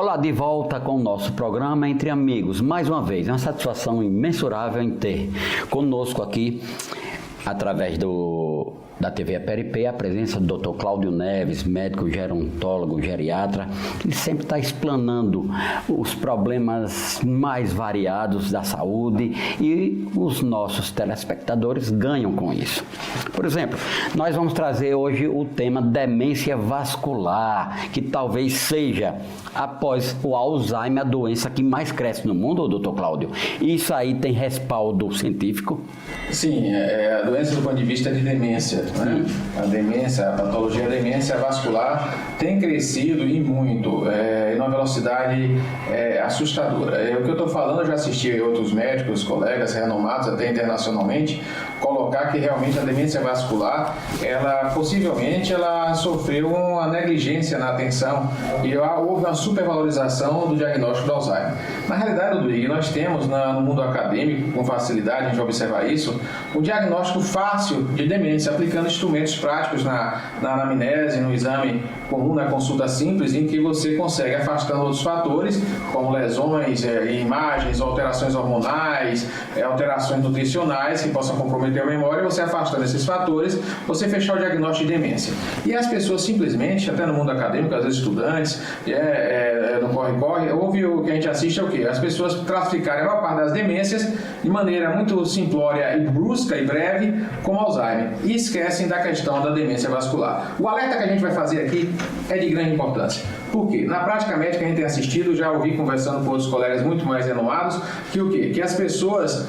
Olá, de volta com o nosso programa Entre Amigos. Mais uma vez, é uma satisfação imensurável em ter conosco aqui, através da TV APRP, a presença do Dr. Cláudio Neves, médico gerontólogo, geriatra, que sempre está explanando os problemas mais variados da saúde e os nossos telespectadores ganham com isso. Por exemplo, nós vamos trazer hoje o tema demência vascular, que talvez seja, após o Alzheimer, a doença que mais cresce no mundo, doutor Cláudio. Isso aí tem respaldo científico? Sim, a doença do ponto de vista de demência, né? A demência, a patologia da demência vascular tem crescido e muito, em uma velocidade assustadora. O que eu estou falando, eu já assisti outros médicos, colegas renomados, até internacionalmente, colocar que realmente a demência vascular, possivelmente ela sofreu uma negligência na atenção e houve uma supervalorização do diagnóstico do Alzheimer. Na realidade, Rodrigo, nós temos no mundo acadêmico, com facilidade, a gente vai observar isso, o diagnóstico fácil de demência, aplicando instrumentos práticos na anamnese, no exame comum, na consulta simples, em que você consegue, afastando outros fatores, como lesões, imagens, alterações hormonais, alterações nutricionais que possam comprometer a memória, você afastando esses fatores, você fechar o diagnóstico de demência. E as pessoas simplesmente, até no mundo acadêmico, às vezes estudantes, no corre-corre, o que a gente assiste é o quê? As pessoas classificarem a maior parte das demências de maneira muito simplória e brusca e breve, como Alzheimer, e esquecem da questão da demência vascular. O alerta que a gente vai fazer aqui é de grande importância. Por quê? Na prática médica a gente tem assistido, já ouvi conversando com outros colegas muito mais renomados, que o quê? Que as pessoas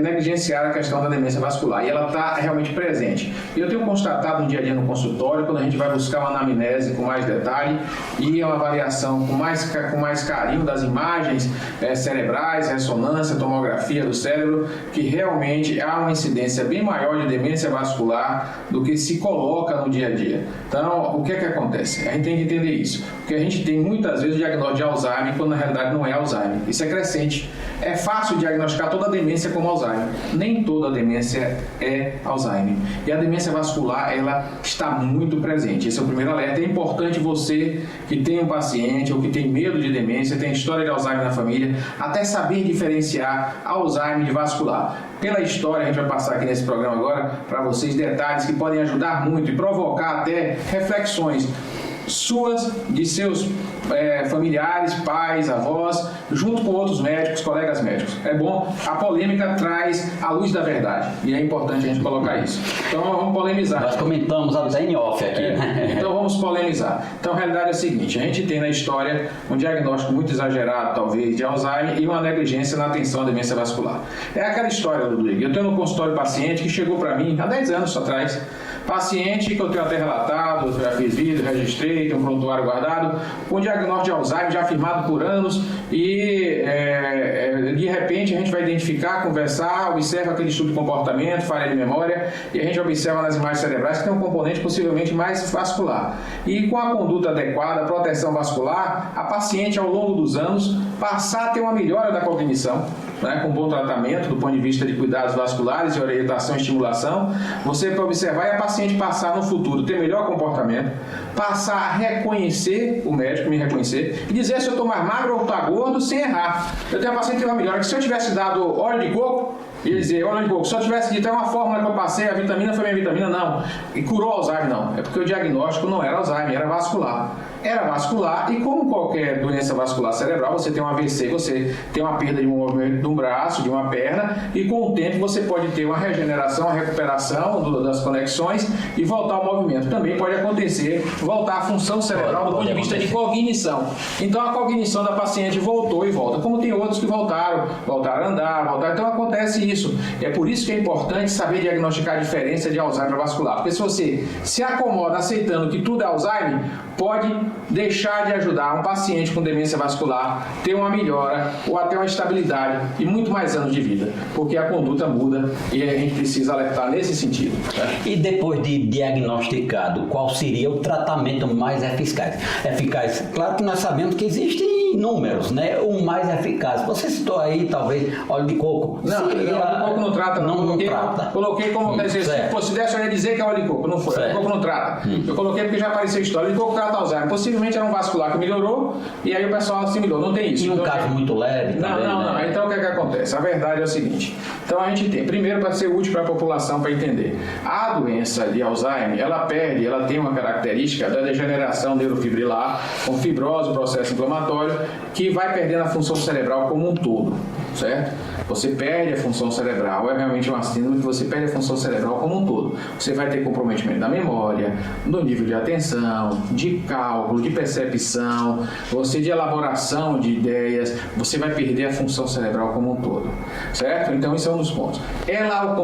negligenciaram a questão da demência vascular e ela está realmente presente. Eu tenho constatado no dia a dia no consultório, quando a gente vai buscar uma anamnese com mais detalhe e uma avaliação com mais carinho das imagens cerebrais, ressonância, tomografia do cérebro, que realmente há uma incidência bem maior de demência vascular do que se coloca no dia a dia. Então, o que acontece? A gente tem que entender isso. Porque a gente tem muitas vezes o diagnóstico de Alzheimer, quando na realidade não é Alzheimer. Isso é crescente. É fácil diagnosticar toda a demência como Alzheimer. Nem toda a demência é Alzheimer. E a demência vascular, ela está muito presente. Esse é o primeiro alerta. É importante você que tem um paciente ou que tem medo de demência, tem história de Alzheimer na família, até saber diferenciar Alzheimer de vascular. Pela história, a gente vai passar aqui nesse programa agora para vocês detalhes que podem ajudar muito e provocar até reflexões suas, de seus familiares, pais, avós, junto com outros médicos, colegas médicos. É bom, a polêmica traz a luz da verdade e é importante a gente colocar isso. Então vamos polemizar. Nós comentamos até em off aqui. Então vamos polemizar. Então a realidade é a seguinte, a gente tem na história um diagnóstico muito exagerado, talvez, de Alzheimer e uma negligência na atenção à demência vascular. É aquela história, Rodrigo. Eu tenho no consultório paciente que chegou para mim há 10 anos atrás, paciente que eu tenho até relatado, já fiz vídeo, registrei, tenho um prontuário guardado, com diagnóstico de Alzheimer já afirmado por anos e de repente a gente vai identificar, conversar, observa aquele estudo de comportamento, falha de memória e a gente observa nas imagens cerebrais que tem um componente possivelmente mais vascular. E com a conduta adequada, proteção vascular, a paciente ao longo dos anos passar a ter uma melhora da cognição, com bom tratamento do ponto de vista de cuidados vasculares e orientação e estimulação, você pode observar e a paciente passar no futuro ter melhor comportamento, passar a reconhecer, o médico me reconhecer, e dizer se eu estou mais magro ou estou gordo sem errar. Eu tenho uma paciente que tem uma melhora, que se eu tivesse dado óleo de coco, ia dizer, óleo de coco, se eu tivesse dito, é uma fórmula que eu passei, a vitamina foi minha vitamina, não. E curou Alzheimer, não. É porque o diagnóstico não era Alzheimer, era vascular. Era vascular e como qualquer doença vascular cerebral, você tem um AVC, você tem uma perda de um movimento de um braço, de uma perna e com o tempo você pode ter uma regeneração, uma recuperação das conexões e voltar ao movimento. Também pode acontecer voltar à função cerebral do ponto de vista de cognição. Então a cognição da paciente voltou e volta. Como tem outros que voltaram a andar, então acontece isso. É por isso que é importante saber diagnosticar a diferença de Alzheimer vascular. Porque se você se acomoda aceitando que tudo é Alzheimer, pode deixar de ajudar um paciente com demência vascular ter uma melhora ou até uma estabilidade e muito mais anos de vida, porque a conduta muda e a gente precisa alertar nesse sentido. E depois de diagnosticado, qual seria o tratamento mais eficaz? Claro que nós sabemos que existem números, né? O mais eficaz. Você citou aí, talvez, óleo de coco. Não, óleo de coco não trata. Não trata. Coloquei como, quer dizer, se desse, eu ia dizer que é óleo de coco. Não foi. Óleo de coco não trata. Eu coloquei porque já apareceu história. Óleo de coco trata Alzheimer. Possivelmente era um vascular que melhorou e aí o pessoal assimilou. Não tem isso. E um caso muito leve também, Não. Então o que acontece? A verdade é o seguinte. Então a gente tem, primeiro, para ser útil para a população para entender, a doença de Alzheimer, ela tem uma característica da degeneração neurofibrilar, com fibrose, processo inflamatório, que vai perdendo a função cerebral como um todo, certo? Você perde a função cerebral, é realmente uma síndrome que você perde a função cerebral como um todo. Você vai ter comprometimento da memória, no nível de atenção, de cálculo, de percepção, você de elaboração de ideias, você vai perder a função cerebral como um todo, certo? Então esse é um dos pontos. Ela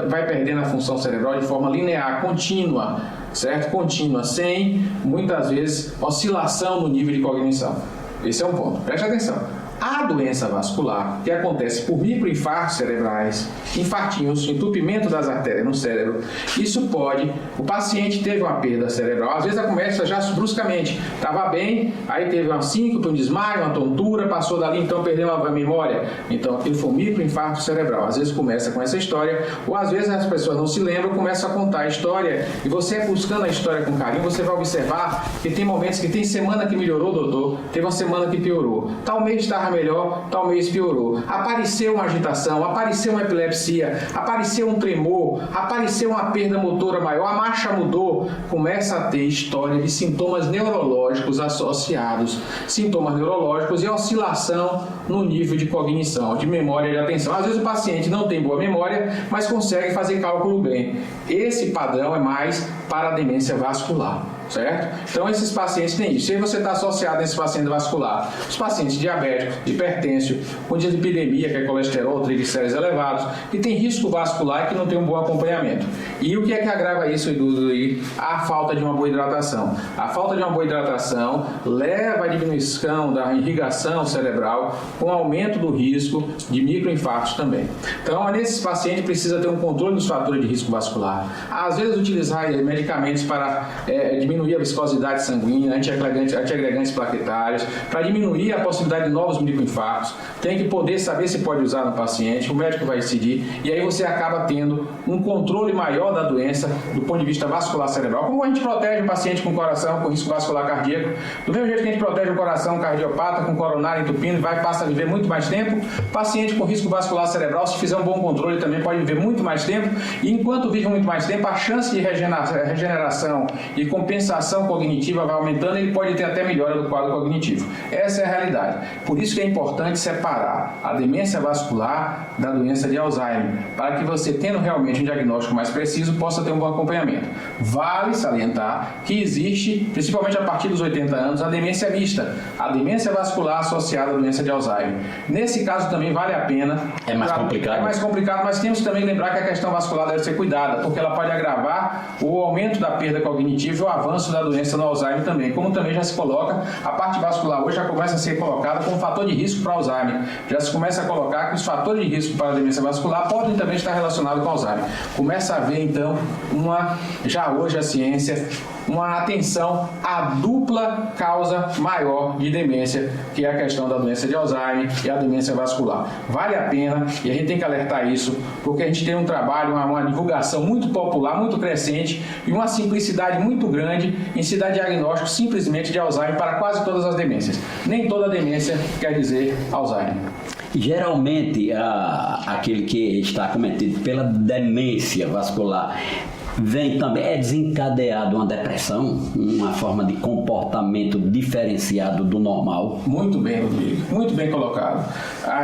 vai perdendo a função cerebral de forma linear, contínua, certo? Contínua, sem, muitas vezes, oscilação no nível de cognição. Esse é um ponto. Preste atenção. A doença vascular, que acontece por microinfartos cerebrais, infartinhos, entupimento das artérias no cérebro, isso pode, o paciente teve uma perda cerebral, às vezes ela começa já bruscamente, estava bem, aí teve uma síncope, um desmaio, uma tontura, passou dali, então perdeu a memória, então aquilo foi um microinfarto cerebral. Às vezes começa com essa história, ou às vezes as pessoas não se lembram, começam a contar a história, e você buscando a história com carinho, você vai observar que tem momentos que tem semana que melhorou, doutor, teve uma semana que piorou, tal mês estava melhor, tal mês piorou. Apareceu uma agitação, apareceu uma epilepsia, apareceu um tremor, apareceu uma perda motora maior, a marcha mudou. Começa a ter história de sintomas neurológicos associados, sintomas neurológicos e oscilação no nível de cognição, de memória e de atenção. Às vezes o paciente não tem boa memória, mas consegue fazer cálculo bem. Esse padrão é mais para a demência vascular, certo? Então esses pacientes têm isso. Se você está associado a esse paciente vascular, os pacientes diabéticos, hipertensos, com dislipidemia, que é colesterol, triglicéridos elevados, que tem risco vascular e que não tem um bom acompanhamento. E o que é que agrava isso, Edu? A falta de uma boa hidratação. A falta de uma boa hidratação leva à diminuição da irrigação cerebral, com aumento do risco de microinfartos também. Então, nesses pacientes precisa ter um controle dos fatores de risco vascular. Às vezes utilizar medicamentos para diminuir a viscosidade sanguínea, antiagregantes plaquetários, para diminuir a possibilidade de novos microinfartos. Tem que poder saber se pode usar no paciente, o médico vai decidir, e aí você acaba tendo um controle maior da doença do ponto de vista vascular cerebral. Como a gente protege o paciente com coração, com risco vascular cardíaco, do mesmo jeito que a gente protege o coração cardiopata com coronário entupindo, passa a viver muito mais tempo, paciente com risco vascular cerebral, se fizer um bom controle, também pode viver muito mais tempo, e enquanto vive muito mais tempo, a chance de regeneração e compensação cognitiva vai aumentando, e ele pode ter até melhora do quadro cognitivo. Essa é a realidade. Por isso que é importante separar a demência vascular da doença de Alzheimer, para que você, tendo realmente um diagnóstico mais preciso, possa ter um bom acompanhamento. Vale salientar que existe, principalmente a partir dos 80 anos, a demência mista, a demência vascular associada à doença de Alzheimer. Nesse caso também vale a pena. É mais complicado. É mais complicado, mas temos que também lembrar que a questão vascular deve ser cuidada, porque ela pode agravar o aumento da perda cognitiva e o avanço da doença no Alzheimer também. Como também já se coloca, a parte vascular hoje já começa a ser colocada como fator de risco para Alzheimer. Já se começa a colocar que os fatores de risco para a demência vascular podem também estar relacionados com Alzheimer. Começa a haver, então, já hoje a ciência, uma atenção à dupla causa maior de demência, que é a questão da doença de Alzheimer e a demência vascular. Vale a pena, e a gente tem que alertar isso, porque a gente tem um trabalho, uma divulgação muito popular, muito crescente, e uma simplicidade muito grande em se dar diagnóstico simplesmente de Alzheimer para quase todas as demências. Nem toda demência quer dizer Alzheimer. Geralmente, aquele que está acometido pela demência vascular vem também, é desencadeado uma depressão, uma forma de comportamento diferenciado do normal. Muito bem, Rodrigo. Muito bem colocado.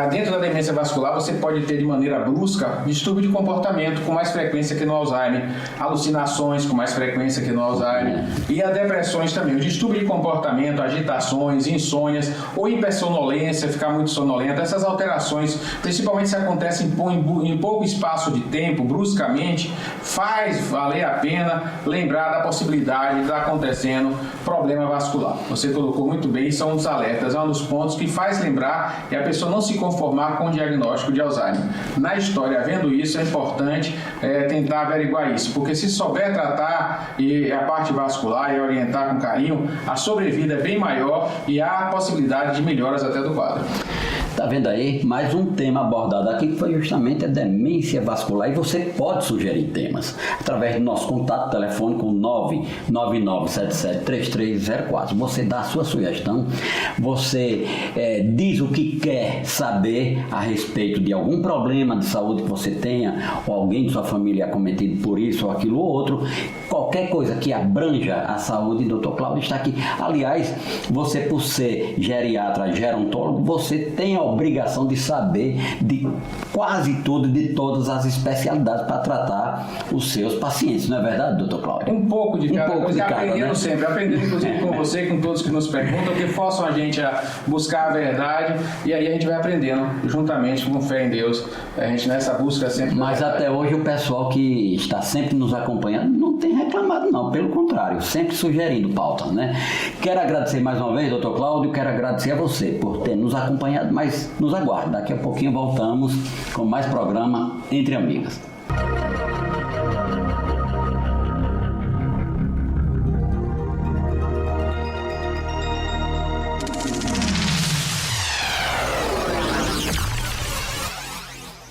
Dentro da demência vascular, você pode ter de maneira brusca distúrbio de comportamento com mais frequência que no Alzheimer, alucinações com mais frequência que no Alzheimer, e as depressões também. O distúrbio de comportamento, agitações, insônias ou hipersonolência, ficar muito sonolento, essas alterações, principalmente se acontecem em pouco espaço de tempo, bruscamente, faz valer a pena lembrar da possibilidade de estar acontecendo problema vascular. Você colocou muito bem, são os alertas, é um dos pontos que faz lembrar e a pessoa não se conformar com o diagnóstico de Alzheimer. Na história, vendo isso, é importante tentar averiguar isso, porque se souber tratar e a parte vascular e orientar com carinho, a sobrevida é bem maior e há a possibilidade de melhoras até do quadro. Tá vendo aí? Mais um tema abordado aqui que foi justamente a demência vascular, e você pode sugerir temas através do nosso contato telefônico 999773304. Você dá a sua sugestão, você diz o que quer saber a respeito de algum problema de saúde que você tenha, ou alguém de sua família acometido por isso ou aquilo ou outro, qualquer coisa que abranja a saúde, Dr. Cláudio está aqui. Aliás, você, por ser geriatra, gerontólogo, você tem a obrigação de saber de quase tudo, de todas as especialidades para tratar os seus pacientes, não é verdade, doutor Cláudio? Um pouco de cada coisa, aprendendo, né? Sempre, aprendendo inclusive com você e com todos que nos perguntam, que forçam a gente a buscar a verdade, e aí a gente vai aprendendo juntamente com fé em Deus, a gente nessa busca sempre. Mas até hoje o pessoal que está sempre nos acompanhando não tem reclamado não, pelo contrário, sempre sugerindo pautas, né? Quero agradecer mais uma vez, doutor Cláudio, quero agradecer a você por ter nos acompanhado, mas nos aguarde, daqui a pouquinho voltamos com mais programa Entre Amigas.